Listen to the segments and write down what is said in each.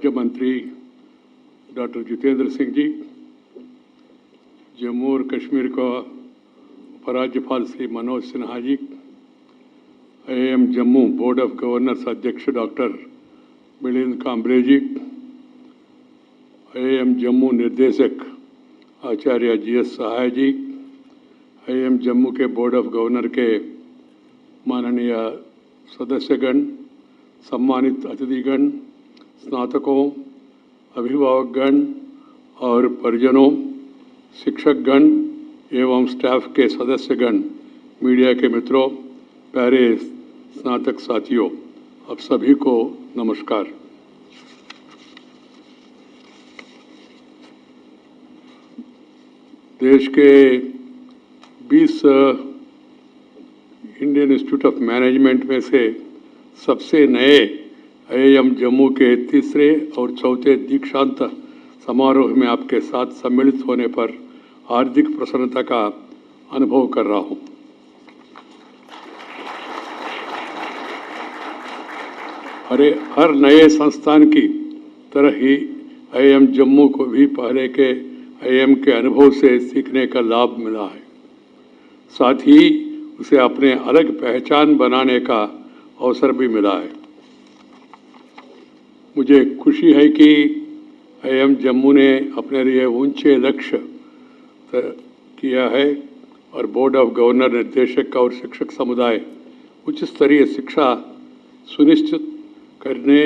राज्य मंत्री डॉक्टर जितेंद्र सिंह जी, जम्मू और कश्मीर का उपराज्यपाल Shri Manoj Sinha ji, IIM Jammu board of governors अध्यक्ष डॉक्टर मिलिंद कांबरे जी, IIM जम्मू निर्देशक आचार्य GS सहाय जी, IIM जम्मू के बोर्ड ऑफ गवर्नर के माननीय सदस्यगण, सम्मानित अतिथिगण, स्नातकों, अभिभावकगण और परिजनों, शिक्षकगण एवं स्टाफ के सदस्यगण, मीडिया के मित्रों, प्यारे स्नातक साथियों, आप सभी को नमस्कार। देश के 20 इंडियन इंस्टीट्यूट ऑफ मैनेजमेंट में से सबसे नए IIM जम्मू के तीसरे और चौथे दीक्षांत समारोह में आपके साथ सम्मिलित होने पर हार्दिक प्रसन्नता का अनुभव कर रहा हूं। हर नए संस्थान की तरह ही IIM जम्मू को भी पहले के IIM के अनुभव से सीखने का लाभ मिला है। साथ ही उसे अपने अलग पहचान बनाने का अवसर भी मिला है। मुझे खुशी है कि IIM जम्मू ने अपने लिए ऊंचे लक्ष्य किया है और बोर्ड ऑफ गवर्नर, निर्देशक और शिक्षक समुदाय उच्च स्तरीय शिक्षा सुनिश्चित करने,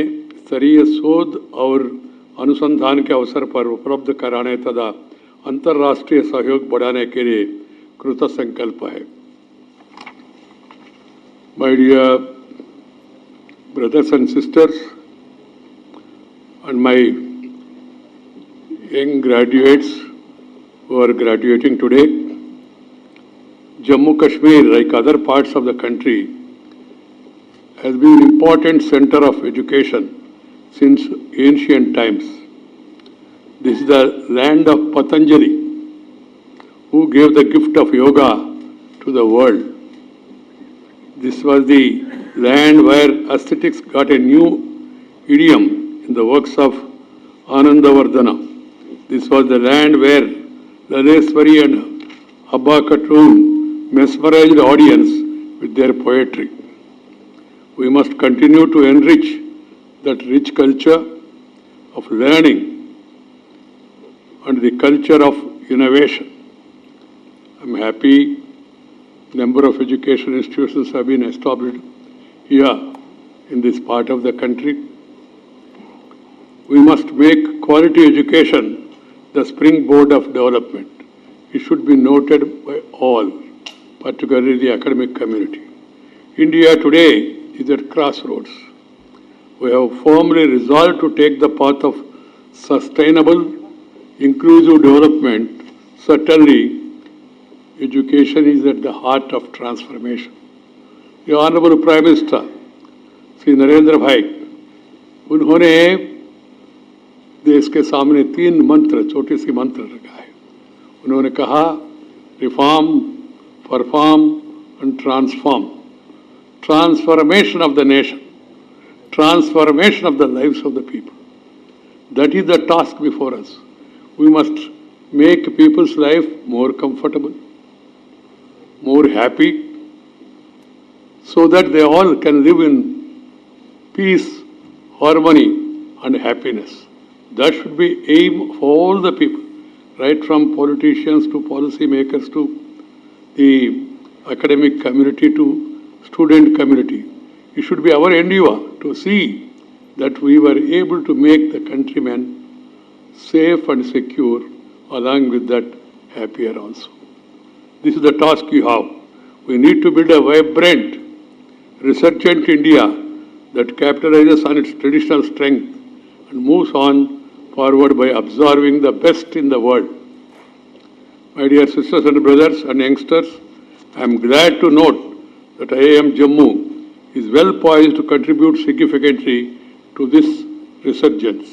स्तरीय शोध और अनुसंधान के अवसर पर उपलब्ध कराने तथा अंतर्राष्ट्रीय सहयोग बढ़ाने के लिए कृत संकल्प है। My dear brothers and sisters and my young graduates who are graduating today, Jammu Kashmir, like other parts of the country, has been an important center of education since ancient times. This is the land of Patanjali, who gave the gift of yoga to the world. This was the land where aesthetics got a new idiom in the works of Anandavardhana. This was the land where Laleswari and Abba Khatun mesmerized the audience with their poetry. We must continue to enrich that rich culture of learning and the culture of innovation. I'm happy number of education institutions have been established here in this part of the country. We must make quality education the springboard of development. It should be noted by all, particularly the academic community. India today is at crossroads. We have firmly resolved to take the path of sustainable, inclusive development. Certainly, education is at the heart of transformation. The Honorable Prime Minister, Sri Narendra Bhai, उन्होंने देश के सामने 3 मंत्र, छोटे सी मंत्र रखा है। उन्होंने कहा, reform, perform and transform. Transformation of the nation, transformation of the lives of the people. That is the task before us. We must make people's life more comfortable, more happy, so that they all can live in peace, harmony, and happiness. That should be aim of all the people, right from politicians to policy makers to the academic community to student community. It should be our endeavor to see that we were able to make the countrymen safe and secure, along with that happier also. This is the task you have. We need to build a vibrant, resurgent India that capitalizes on its traditional strength and moves on forward by observing the best in the world. My dear sisters and brothers and youngsters, I am glad to note that IIM Jammu is well poised to contribute significantly to this resurgence.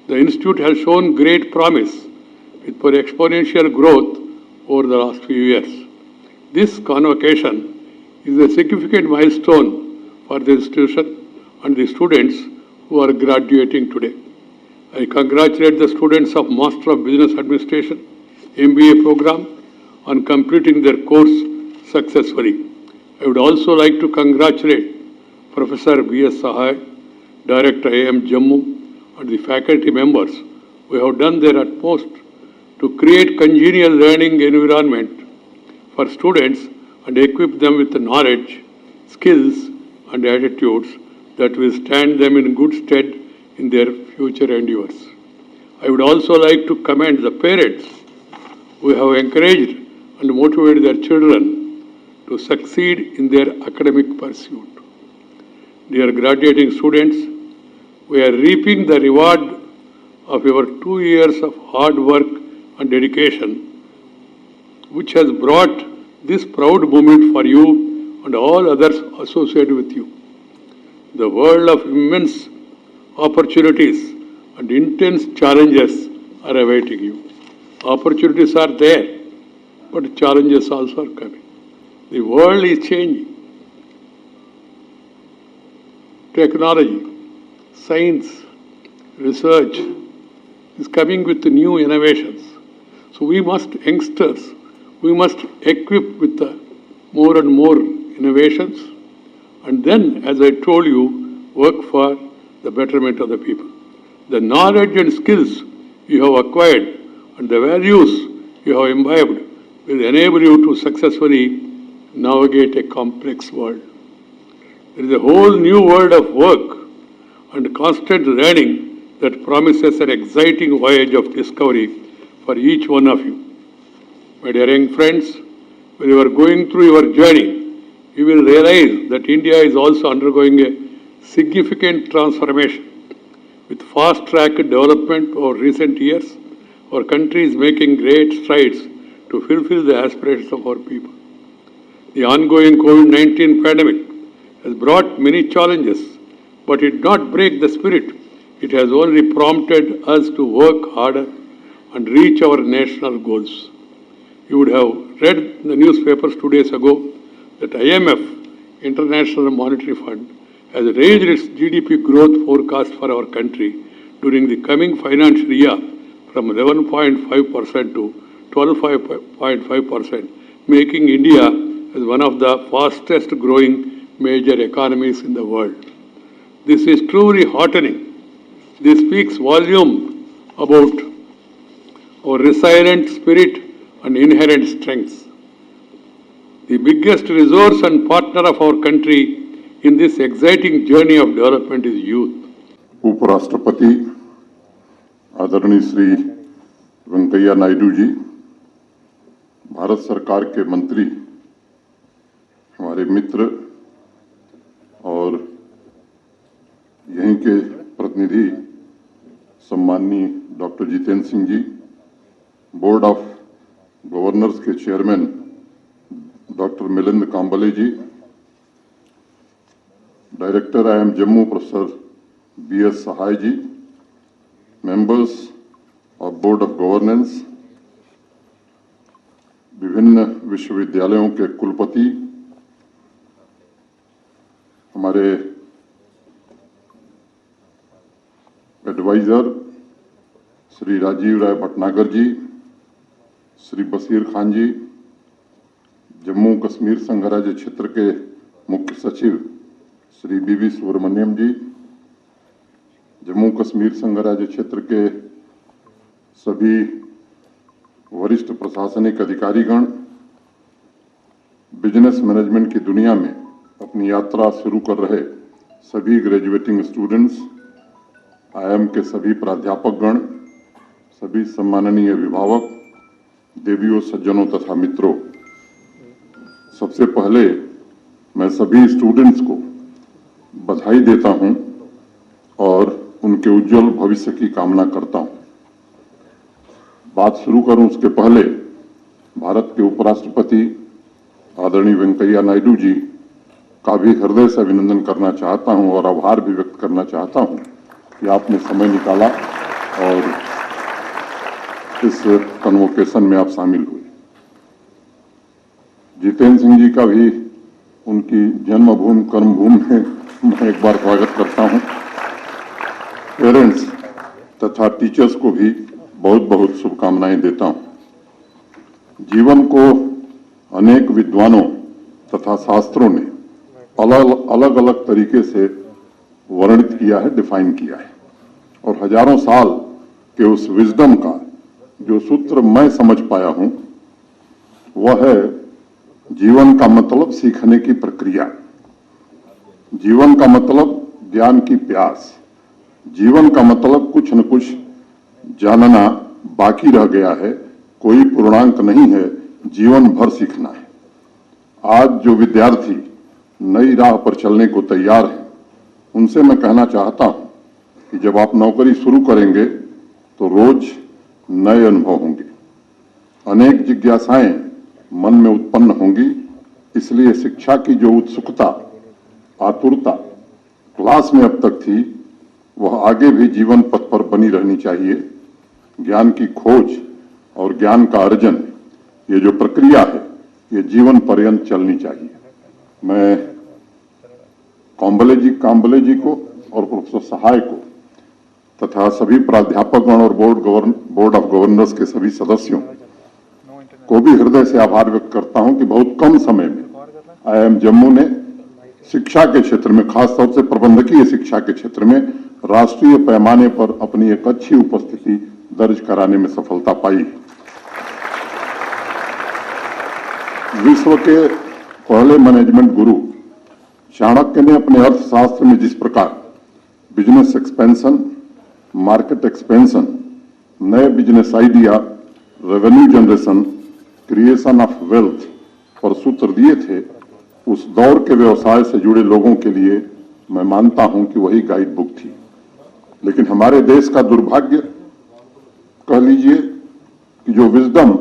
The institute has shown great promise with for exponential growth over the last few years. This convocation is a significant milestone for the institution and the students who are graduating today. I congratulate the students of Master of Business Administration MBA program on completing their course successfully. I would also like to congratulate Professor B.S. Sahai, Director IIM Jammu, and the faculty members who have done their utmost to create congenial learning environment for students and equip them with the knowledge, skills, and attitudes that will stand them in good stead in their future endeavors. I would also like to commend the parents who have encouraged and motivated their children to succeed in their academic pursuit. Dear graduating students, we are reaping the reward of your 2 years of hard work and dedication, which has brought this proud moment for you and all others associated with you. The world of immense opportunities and intense challenges are awaiting you. Opportunities are there, but challenges also are coming. The world is changing. Technology, science, research is coming with new innovations. So we must, youngsters, we must equip with the more and more innovations, and then, as I told you, work for the betterment of the people. The knowledge and skills you have acquired and the values you have imbibed will enable you to successfully navigate a complex world. There is a whole new world of work and constant learning that promises an exciting voyage of discovery for each one of you. My dear young friends, when you are going through your journey, you will realize that India is also undergoing a significant transformation. With fast-track development over recent years, our country is making great strides to fulfill the aspirations of our people. The ongoing COVID-19 pandemic has brought many challenges, but it did not break the spirit. It has only prompted us to work harder and reach our national goals. You would have read in the newspapers 2 days ago that IMF, International Monetary Fund, has raised its GDP growth forecast for our country during the coming financial year from 11.5% to 12.5%, making India as one of the fastest growing major economies in the world. This is truly heartening. This speaks volume about our resilient spirit and inherent strengths. The biggest resource and partner of our country in this exciting journey of development is youth. उपराष्ट्रपति आदरणीय श्री वेंकैया नायडू जी, भारत सरकार के मंत्री, हमारे मित्र और यहीं के प्रतिनिधि सम्माननीय doctor Jitendra Singh ji, board of governors के chairman doctor Milind Kamble ji, director IIM Jammu professor B.S. Sahay ji, members of board of governance, विभिन्न विश्वविद्यालयों के कुलपति, हमारे एडवाइजर श्री राजीव राय भटनागर जी, श्री बशीर खान जी, जम्मू कश्मीर संघ राज्य क्षेत्र के मुख्य सचिव श्री B.V. सुब्रमण्यम जी, जम्मू कश्मीर संघ राज्य क्षेत्र के सभी वरिष्ठ प्रशासनिक अधिकारीगण, बिजनेस मैनेजमेंट की दुनिया में अपनी यात्रा शुरू कर रहे सभी ग्रेजुएटिंग स्टूडेंट्स, IIM के सभी प्राध्यापकगण, सभी सम्माननीय अभिभावक, देवियों, सज्जनों तथा मित्रों, सबसे पहले मैं सभी स्टूडेंट्स को बधाई देता हूं और उनके उज्जवल भविष्य की कामना करता हूं। बात शुरू करूं उसके पहले भारत के उपराष्ट्रपति आदरणीय वेंकैया नायडू जी का भी हृदय से अभिनंदन करना चाहता हूं और आभार भी व्यक्त करना चाहता हूं कि आपने समय निकाला और इस कन्वोकेशन में आप शामिल हुए। जितेंद्र सिंह जी का भी उनकी जन्मभूमि कर्मभूमि में मैं एक बार स्वागत करता हूं। पेरेंट्स तथा टीचर्स को भी बहुत बहुत शुभकामनाएं देता हूं। जीवन को अनेक विद्वानों तथा शास्त्रों ने अलग अलग तरीके से वर्णित किया है, डिफाइन किया है, और हजारों साल के उस विजडम का जो सूत्र मैं समझ पाया हूं वह है जीवन का मतलब सीखने की प्रक्रिया, जीवन का मतलब ज्ञान की प्यास, जीवन का मतलब कुछ न कुछ जानना बाकी रह गया है, कोई पूर्णांक नहीं है, जीवन भर सीखना है। आज जो विद्यार्थी नई राह पर चलने को तैयार हैं, उनसे मैं कहना चाहता हूं कि जब आप नौकरी शुरू करेंगे तो रोज नए अनुभव होंगे, अनेक जिज्ञासाएं मन में उत्पन्न होंगी। इसलिए शिक्षा की जो उत्सुकता, आतुरता क्लास में अब तक थी, वह आगे भी जीवन पथ पर बनी रहनी चाहिए। ज्ञान की खोज और ज्ञान का अर्जन, ये जो प्रक्रिया है, ये जीवन पर्यंत चलनी चाहिए। मैं काम्बले जी को और प्रोफेसर सहाय को तथा सभी प्राध्यापकगण और बोर्ड ऑफ गवर्नर्स के सभी सदस्यों को भी हृदय से आभार व्यक्त करता हूं कि बहुत कम समय में IIM जम्मू ने शिक्षा के क्षेत्र में, खासतौर से प्रबंधकीय शिक्षा के क्षेत्र में राष्ट्रीय पैमाने पर अपनी एक अच्छी उपस्थिति दर्ज कराने में सफलता पाई। विश्व के पहले मैनेजमेंट गुरु चाणक्य ने अपने अर्थशास्त्र में जिस प्रकार बिजनेस एक्सपेंशन, मार्केट एक्सपेंशन, नए business idea, revenue generation, creation of wealth पर सूत्र दिए थे, उस दौर के व्यवसाय से जुड़े लोगों के लिए मैं मानता हूं कि वही गाइड बुक थी। लेकिन हमारे देश का दुर्भाग्य कह लीजिए कि जो विजडम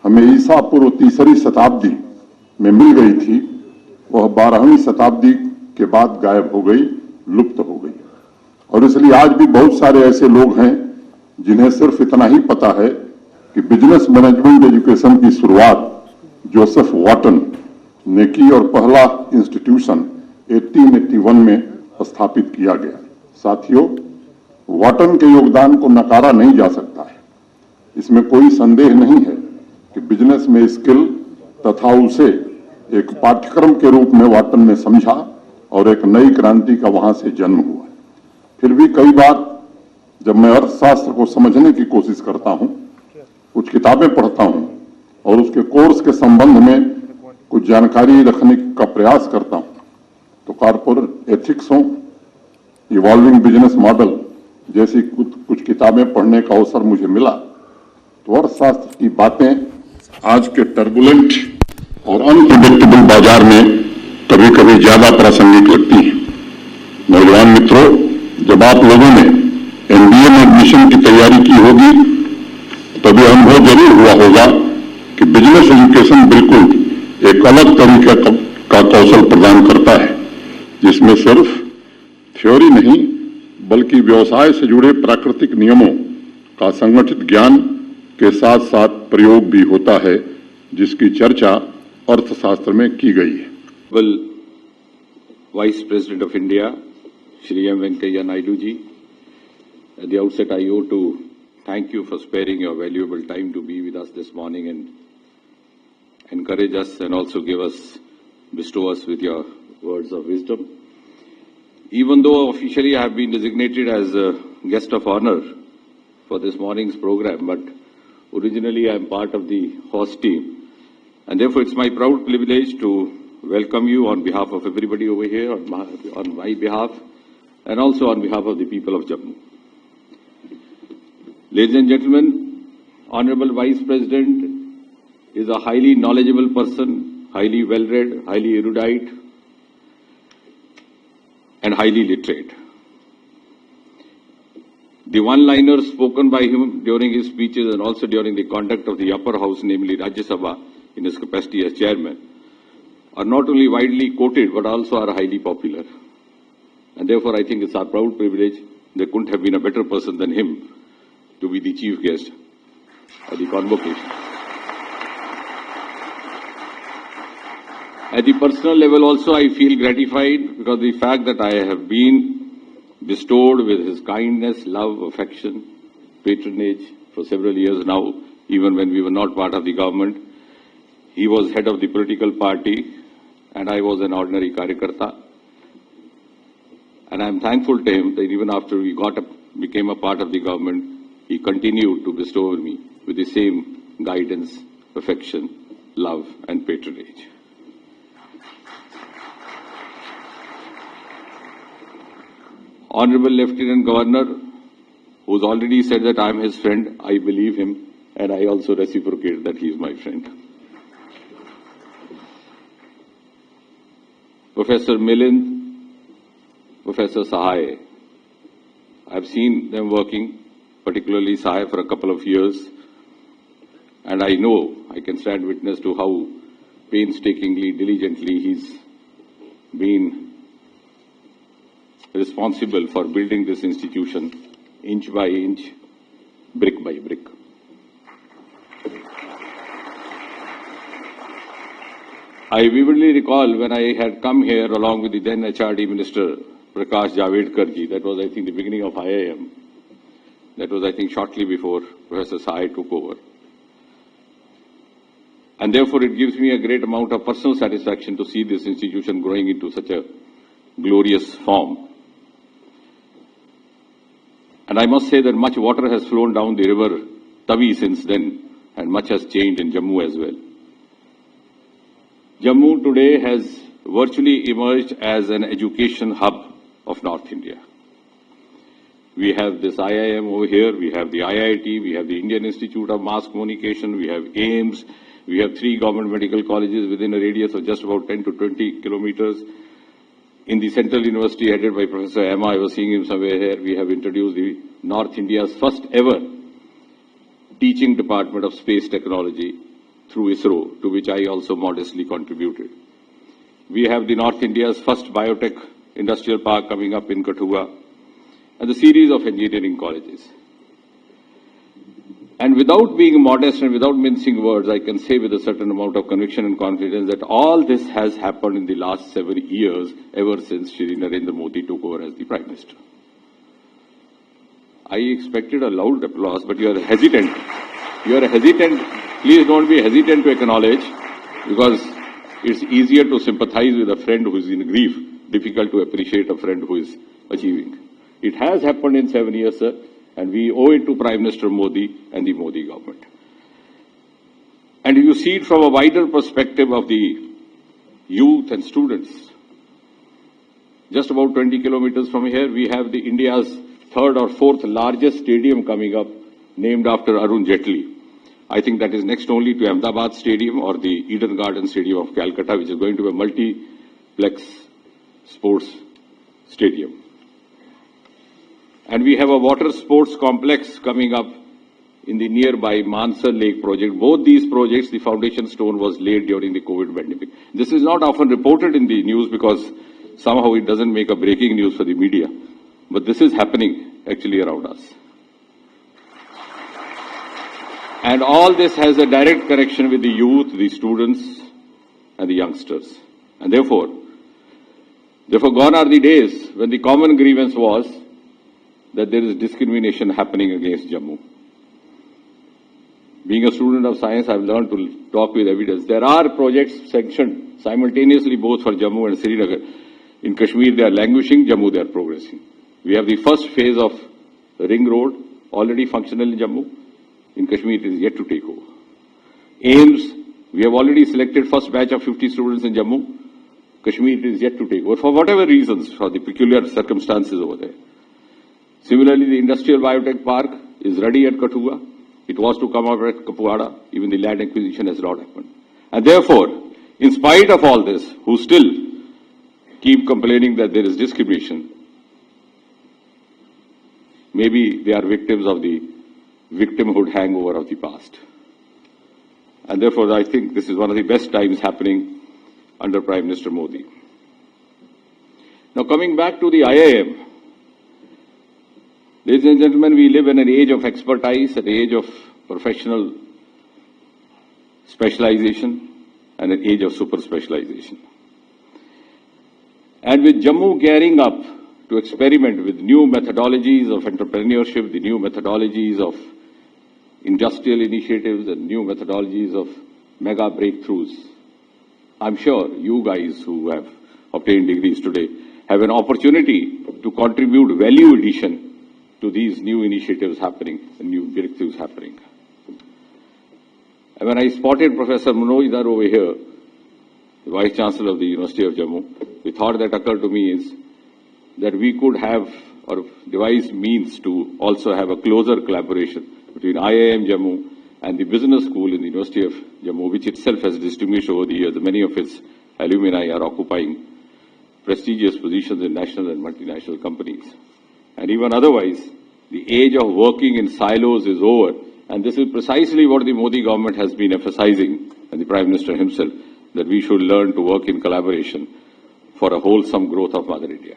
हमें ईसा पूर्व 3री शताब्दी में मिल गई थी, वह 12वीं शताब्दी के बाद गायब हो गई, लुप्त हो गई। और इसलिए आज भी बहुत सारे ऐसे लोग हैं जिन्हें सिर्फ इतना ही पता है कि बिजनेस मैनेजमेंट एजुकेशन की शुरुआत जोसेफ वाटन ने की और पहला इंस्टीट्यूशन 1881 में स्थापित किया गया। साथियों, वाटन के योगदान को नकारा नहीं जा सकता है। इसमें कोई संदेह नहीं है कि बिजनेस में स्किल तथा उसे एक पाठ्यक्रम के रूप में वाटन ने समझा और एक नई क्रांति का वहां से जन्म हुआ। फिर भी कई बार जब मैं अर्थशास्त्र को समझने की कोशिश करता हूं, कुछ किताबें पढ़ता हूं और उसके कोर्स के संबंध में कुछ जानकारी रखने का प्रयास करता हूं, तो कॉर्पोरेट एथिक्स हो, इवॉल्विंग बिजनेस मॉडल जैसी कुछ किताबें पढ़ने का अवसर मुझे मिला, तो अर्थशास्त्र की बातें आज के टर्बुलेंट और अनप्रिडिक्टेबल बाजार में कभी कभी ज्यादा प्रासंगिक लगती हैं। नौजवान मित्रों, जब आप लोगों ने MBA में एडमिशन की तैयारी की होगी, तभी अनुभव जरूर हुआ होगा कि बिजनेस एजुकेशन बिल्कुल एक अलग तरीके का कौशल प्रदान करता है, जिसमें सिर्फ थ्योरी नहीं बल्कि व्यवसाय से जुड़े प्राकृतिक नियमों का संगठित ज्ञान के साथ साथ प्रयोग भी होता है, जिसकी चर्चा अर्थशास्त्र में की गई है। Vice President of India, Shri M. Venkaiah Naidu ji, at the outset I owe to thank you for sparing your valuable time to be with us this morning and encourage us and also bestow us with your words of wisdom. Even though officially I have been designated as a guest of honor for this morning's program, but originally I am part of the host team, and therefore it's my proud privilege to welcome you on behalf of everybody over here, on my behalf, and also on behalf of the people of Jammu. Ladies and gentlemen, Honorable Vice President is a highly knowledgeable person, highly well-read, highly erudite, and highly literate. The one-liners spoken by him during his speeches and also during the conduct of the upper house, namely Rajya Sabha, in his capacity as chairman, are not only widely quoted but also are highly popular. And therefore I think it's our proud privilege, there couldn't have been a better person than him to be the chief guest at the convocation. At the personal level also I feel gratified because the fact that I have been bestowed with his kindness, love, affection, patronage for several years now, even when we were not part of the government. He was head of the political party, and I was an ordinary Karyakarta. And I am thankful to him that even after we became a part of the government, he continued to bestow on me with the same guidance, affection, love, and patronage. Honorable Lieutenant Governor, who's already said that I am his friend, I believe him, and I also reciprocate that he is my friend. Professor Milind, Professor Sahai, I've seen them working, particularly Sahai, for a couple of years, and I know, I can stand witness to how painstakingly, diligently he's been responsible for building this institution inch by inch, brick by brick. I vividly recall when I had come here along with the then HRD Minister, Prakash Javadekar ji, that was, I think, the beginning of IIM. That was, I think, shortly before Professor Sahai took over. And therefore, it gives me a great amount of personal satisfaction to see this institution growing into such a glorious form. And I must say that much water has flown down the river Tavi since then, and much has changed in Jammu as well. Jammu today has virtually emerged as an education hub of North India. We have this IIM over here, we have the IIT, we have the Indian Institute of Mass Communication, we have AIIMS, we have 3 government medical colleges within a radius of just about 10 to 20 kilometers. In the Central University headed by Professor Emma, I was seeing him somewhere here, we have introduced the North India's first ever teaching department of space technology through ISRO, to which I also modestly contributed. We have the North India's first biotech industrial park coming up in Kathua, and the series of engineering colleges. And without being modest and without mincing words, I can say with a certain amount of conviction and confidence that all this has happened in the last 7 years, ever since Shri Narendra Modi took over as the Prime Minister. I expected a loud applause, but you are hesitant. You are hesitant. Please don't be hesitant to acknowledge, because it's easier to sympathize with a friend who is in grief, difficult to appreciate a friend who is achieving. It has happened in 7 years, sir, and we owe it to Prime Minister Modi and the Modi government. And you see it from a wider perspective of the youth and students. Just about 20 kilometers from here, we have the India's 3rd or 4th largest stadium coming up, named after Arun Jaitley. I think that is next only to Ahmedabad Stadium or the Eden Garden Stadium of Calcutta, which is going to be a multiplex sports stadium. And we have a water sports complex coming up in the nearby Mansar Lake project. Both these projects, the foundation stone was laid during the COVID pandemic. This is not often reported in the news because somehow it doesn't make a breaking news for the media. But this is happening actually around us. And all this has a direct connection with the youth, the students, and the youngsters. And therefore gone are the days when the common grievance was that there is discrimination happening against Jammu. Being a student of science, I've learned to talk with evidence. There are projects sanctioned simultaneously both for Jammu and Srinagar. In Kashmir, they are languishing. Jammu, they are progressing. We have the first phase of the ring road already functional in Jammu. In Kashmir, it is yet to take over. AIIMS, we have already selected first batch of 50 students in Jammu. Kashmir, it is yet to take over for whatever reasons, for the peculiar circumstances over there. Similarly, the Industrial Biotech Park is ready at Kathua. It was to come up at Kupwara. Even the land acquisition has not happened. And therefore, in spite of all this, who still keep complaining that there is discrimination, maybe they are victims of the victimhood hangover of the past. And therefore, I think this is one of the best times happening under Prime Minister Modi. Now, coming back to the IIM, ladies and gentlemen, we live in an age of expertise, an age of professional specialization, and an age of super specialization. And with Jammu gearing up to experiment with new methodologies of entrepreneurship, the new methodologies of industrial initiatives and new methodologies of mega breakthroughs. I'm sure you guys who have obtained degrees today have an opportunity to contribute value addition to these new initiatives happening and new breakthroughs happening. And when I spotted Professor Manoj Dar over here, the Vice Chancellor of the University of Jammu, the thought that occurred to me is that we could have or devise means to also have a closer collaboration between IIM Jammu and the business school in the University of Jammu, which itself has distinguished over the years. Many of its alumni are occupying prestigious positions in national and multinational companies. And even otherwise, the age of working in silos is over. And this is precisely what the Modi government has been emphasizing, and the Prime Minister himself, that we should learn to work in collaboration for a wholesome growth of Mother India.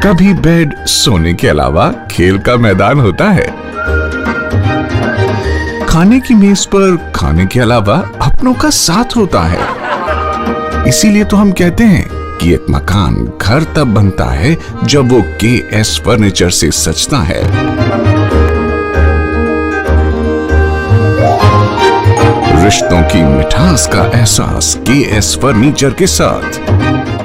कभी bed सोने के अलावा खेल का मैदान होता है। खाने की मेज पर खाने के अलावा अपनों का साथ होता है। इसीलिए तो हम कहते हैं कि एक मकान घर तब बनता है जब वो KS फर्नीचर से सजता है। रिश्तों की मिठास का एहसास KS फर्नीचर के साथ।